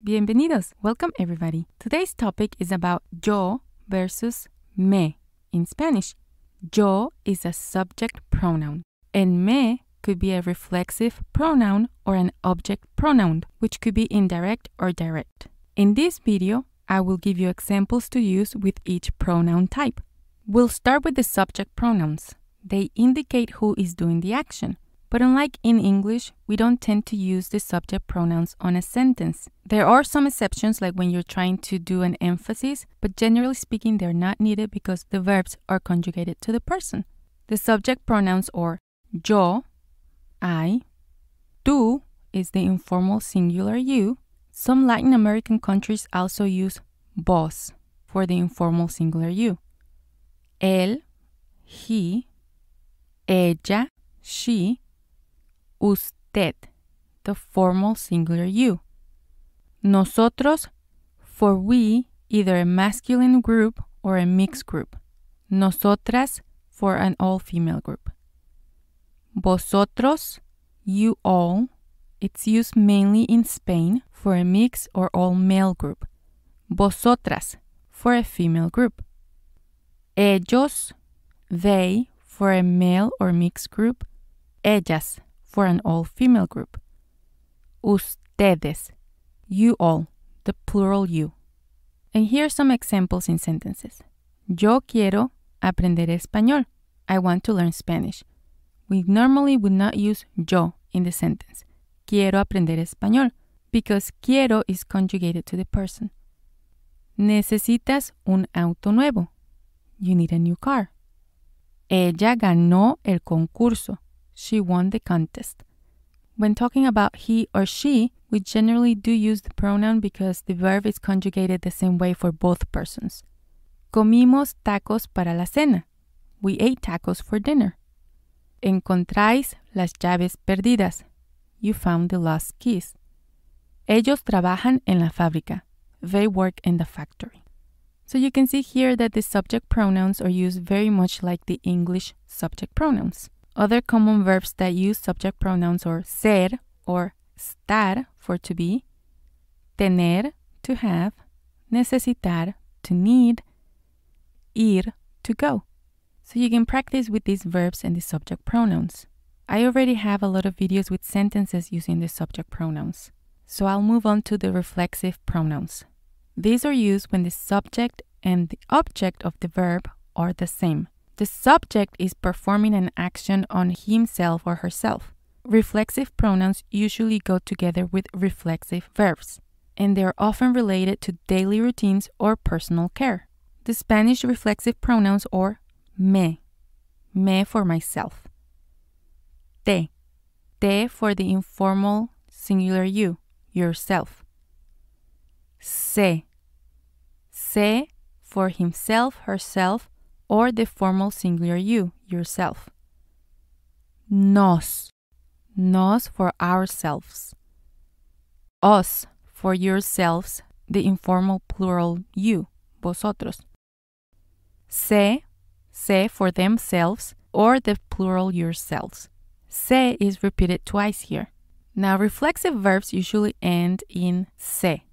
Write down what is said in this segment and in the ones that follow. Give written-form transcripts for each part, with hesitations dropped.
Bienvenidos! Welcome everybody. Today's topic is about yo versus me in Spanish. Yo is a subject pronoun, and me could be a reflexive pronoun or an object pronoun, which could be indirect or direct. In this video, I will give you examples to use with each pronoun type. We'll start with the subject pronouns. They indicate who is doing the action. But unlike in English, we don't tend to use the subject pronouns on a sentence. There are some exceptions, like when you're trying to do an emphasis, but generally speaking, they're not needed because the verbs are conjugated to the person. The subject pronouns are yo, I, tú is the informal singular you. Some Latin American countries also use vos for the informal singular you. Él, he, ella, she, usted, the formal singular you. Nosotros, for we, either a masculine group or a mixed group. Nosotras, for an all-female group. Vosotros, you all, it's used mainly in Spain for a mixed or all-male group. Vosotras, for a female group. Ellos, they, for a male or mixed group. Ellas, for an all-female group. Ustedes, you all, the plural you. And here are some examples in sentences. Yo quiero aprender español. I want to learn Spanish. We normally would not use yo in the sentence. Quiero aprender español, because quiero is conjugated to the person. Necesitas un auto nuevo. You need a new car. Ella ganó el concurso. She won the contest. When talking about he or she, we generally do use the pronoun because the verb is conjugated the same way for both persons. Comimos tacos para la cena. We ate tacos for dinner. Encontráis las llaves perdidas. You found the lost keys. Ellos trabajan en la fábrica. They work in the factory. So you can see here that the subject pronouns are used very much like the English subject pronouns. Other common verbs that use subject pronouns are ser or estar for to be, tener to have, necesitar to need, ir to go. So you can practice with these verbs and the subject pronouns. I already have a lot of videos with sentences using the subject pronouns. So I'll move on to the reflexive pronouns. These are used when the subject and the object of the verb are the same. The subject is performing an action on himself or herself. Reflexive pronouns usually go together with reflexive verbs, and they are often related to daily routines or personal care. The Spanish reflexive pronouns are me for myself. Te for the informal singular you, yourself. Se for himself, herself, or the formal singular you, yourself. Nos for ourselves. Os for yourselves, the informal plural you, vosotros. Se for themselves, or the plural yourselves. Se is repeated twice here. Now, reflexive verbs usually end in se,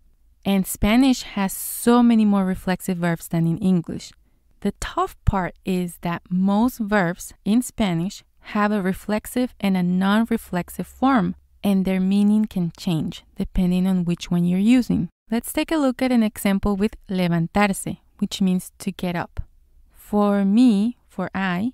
and Spanish has so many more reflexive verbs than in English. The tough part is that most verbs in Spanish have a reflexive and a non-reflexive form, and their meaning can change depending on which one you're using. Let's take a look at an example with levantarse, which means to get up. For me, for I,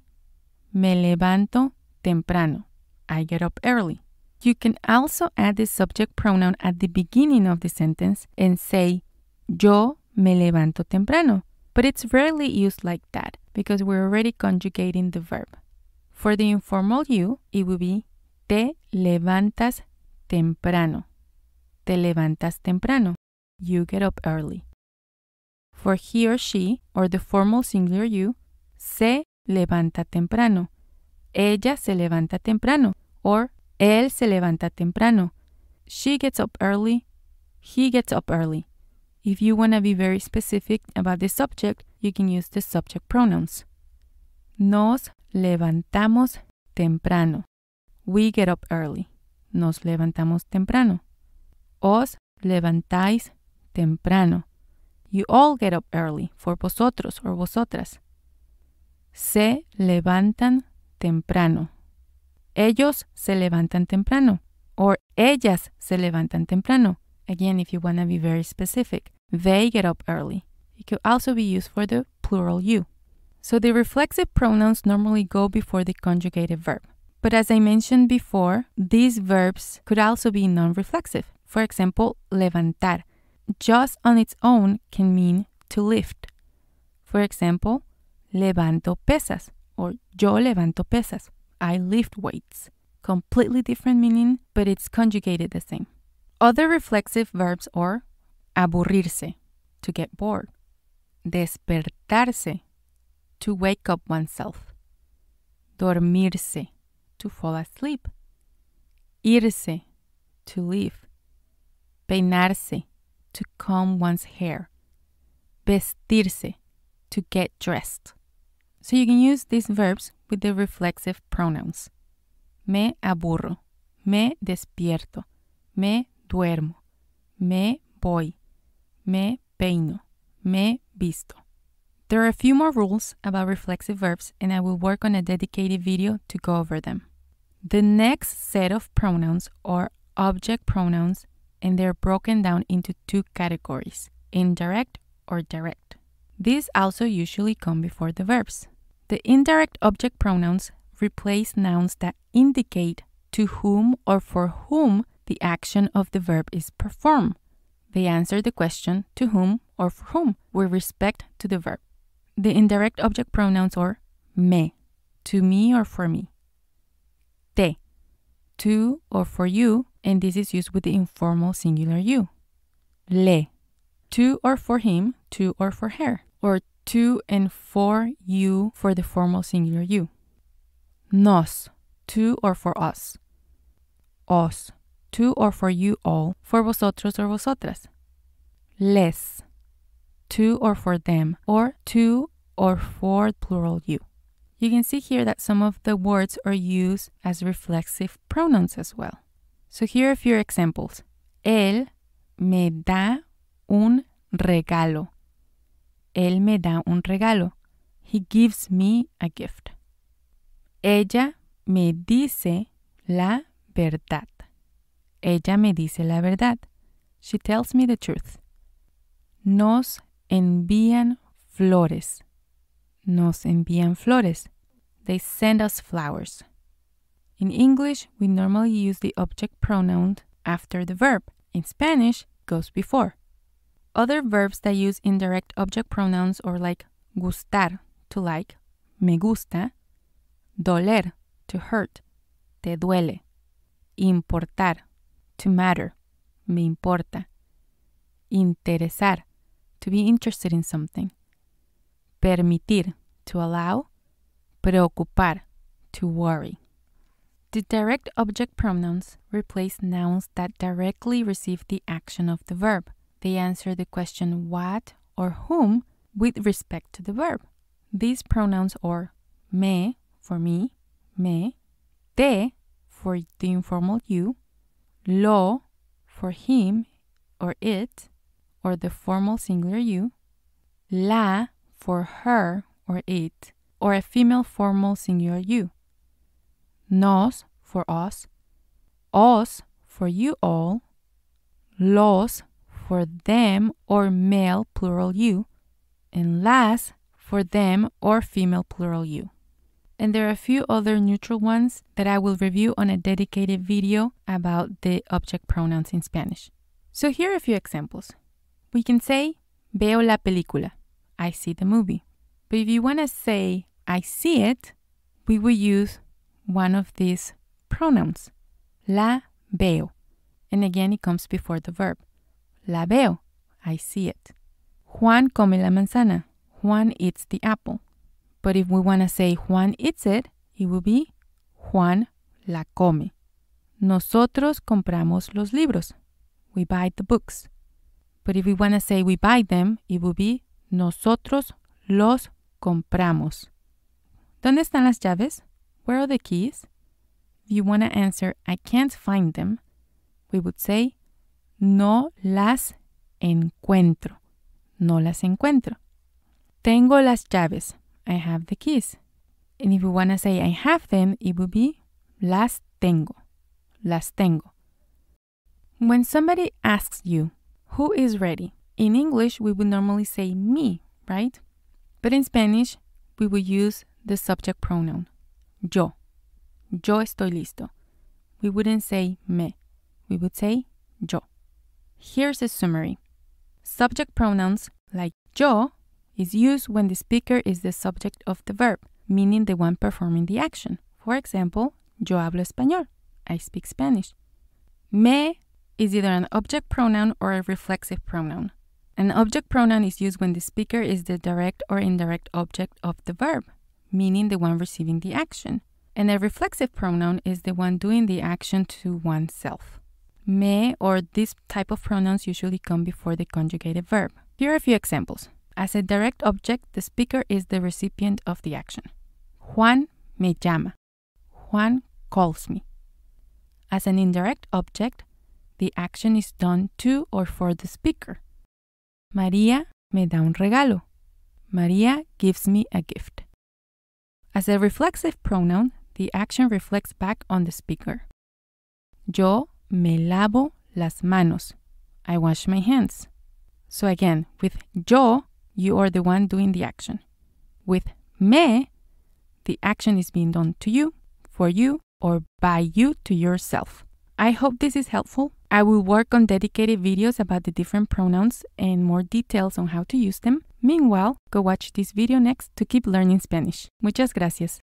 me levanto temprano. I get up early. You can also add the subject pronoun at the beginning of the sentence and say, yo me levanto temprano. But it's rarely used like that because we're already conjugating the verb. For the informal you, it would be te levantas temprano. Te levantas temprano. You get up early. For he or she, or the formal singular you, se levanta temprano. Ella se levanta temprano. Or él se levanta temprano. She gets up early. He gets up early. If you want to be very specific about the subject, you can use the subject pronouns. Nos levantamos temprano. We get up early. Nos levantamos temprano. Os levantáis temprano. You all get up early. For vosotros or vosotras. Se levantan temprano. Ellos se levantan temprano. Or ellas se levantan temprano. Again, if you want to be very specific. They get up early. It could also be used for the plural you. So the reflexive pronouns normally go before the conjugated verb. But as I mentioned before, these verbs could also be non-reflexive. For example, levantar. Just on its own can mean to lift. For example, levanto pesas or yo levanto pesas. I lift weights. Completely different meaning, but it's conjugated the same. Other reflexive verbs are aburrirse, to get bored. Despertarse, to wake up oneself. Dormirse, to fall asleep. Irse, to leave. Peinarse, to comb one's hair. Vestirse, to get dressed. So you can use these verbs with the reflexive pronouns. Me aburro, me despierto, me duermo, me voy, me peino, me visto. There are a few more rules about reflexive verbs, and I will work on a dedicated video to go over them. The next set of pronouns are object pronouns, and they're broken down into two categories, indirect or direct. These also usually come before the verbs. The indirect object pronouns replace nouns that indicate to whom or for whom the action of the verb is performed. They answer the question to whom or for whom with respect to the verb. The indirect object pronouns are me, to me or for me. Te, to or for you, and this is used with the informal singular you. Le, to or for him, to or for her, or to and for you for the formal singular you. Nos, to or for us. Os, to or for you all, for vosotros or vosotras. Les, to or for them, or to or for plural you. You can see here that some of the words are used as reflexive pronouns as well. So here are a few examples. Él me da un regalo. Él me da un regalo. He gives me a gift. Ella me dice la verdad. Ella me dice la verdad. She tells me the truth. Nos envían flores. Nos envían flores. They send us flowers. In English, we normally use the object pronoun after the verb. In Spanish, goes before. Other verbs that use indirect object pronouns are like gustar, to like, me gusta, doler, to hurt, te duele, importar, to matter, me importa, interesar, to be interested in something, permitir, to allow, preocupar, to worry. The direct object pronouns replace nouns that directly receive the action of the verb. They answer the question what or whom with respect to the verb. These pronouns are me, for me, me, te, for the informal you, lo, for him or it, or the formal singular you, la, for her or it, or a female formal singular you, nos, for us, os, for you all, los, for them or male plural you, and las, for them or female plural you. And there are a few other neutral ones that I will review on a dedicated video about the object pronouns in Spanish. So here are a few examples. We can say, veo la película. I see the movie. But if you want to say, I see it, we will use one of these pronouns, la veo. And again, it comes before the verb. La veo. I see it. Juan come la manzana. Juan eats the apple. But if we want to say Juan eats it, it will be Juan la come. Nosotros compramos los libros. We buy the books. But if we want to say we buy them, it will be nosotros los compramos. ¿Dónde están las llaves? Where are the keys? If you want to answer I can't find them, we would say No las encuentro. No las encuentro. Tengo las llaves. I have the keys. And if we want to say I have them, it would be las tengo. Las tengo. When somebody asks you, who is ready? In English, we would normally say me, right? But in Spanish, we would use the subject pronoun. Yo. Yo estoy listo. We wouldn't say me. We would say yo. Here's a summary. Subject pronouns like yo is used when the speaker is the subject of the verb, meaning the one performing the action. For example, yo hablo español. I speak Spanish. Me is either an object pronoun or a reflexive pronoun. An object pronoun is used when the speaker is the direct or indirect object of the verb, meaning the one receiving the action. And a reflexive pronoun is the one doing the action to oneself. Me or this type of pronouns usually come before the conjugated verb. Here are a few examples. As a direct object, the speaker is the recipient of the action. Juan me llama. Juan calls me. As an indirect object, the action is done to or for the speaker. María me da un regalo. María gives me a gift. As a reflexive pronoun, the action reflects back on the speaker. Yo me lavo las manos. I wash my hands. So again, with yo, you are the one doing the action. With me, the action is being done to you, for you, or by you to yourself. I hope this is helpful. I will work on dedicated videos about the different pronouns and more details on how to use them. Meanwhile, go watch this video next to keep learning Spanish. Muchas gracias.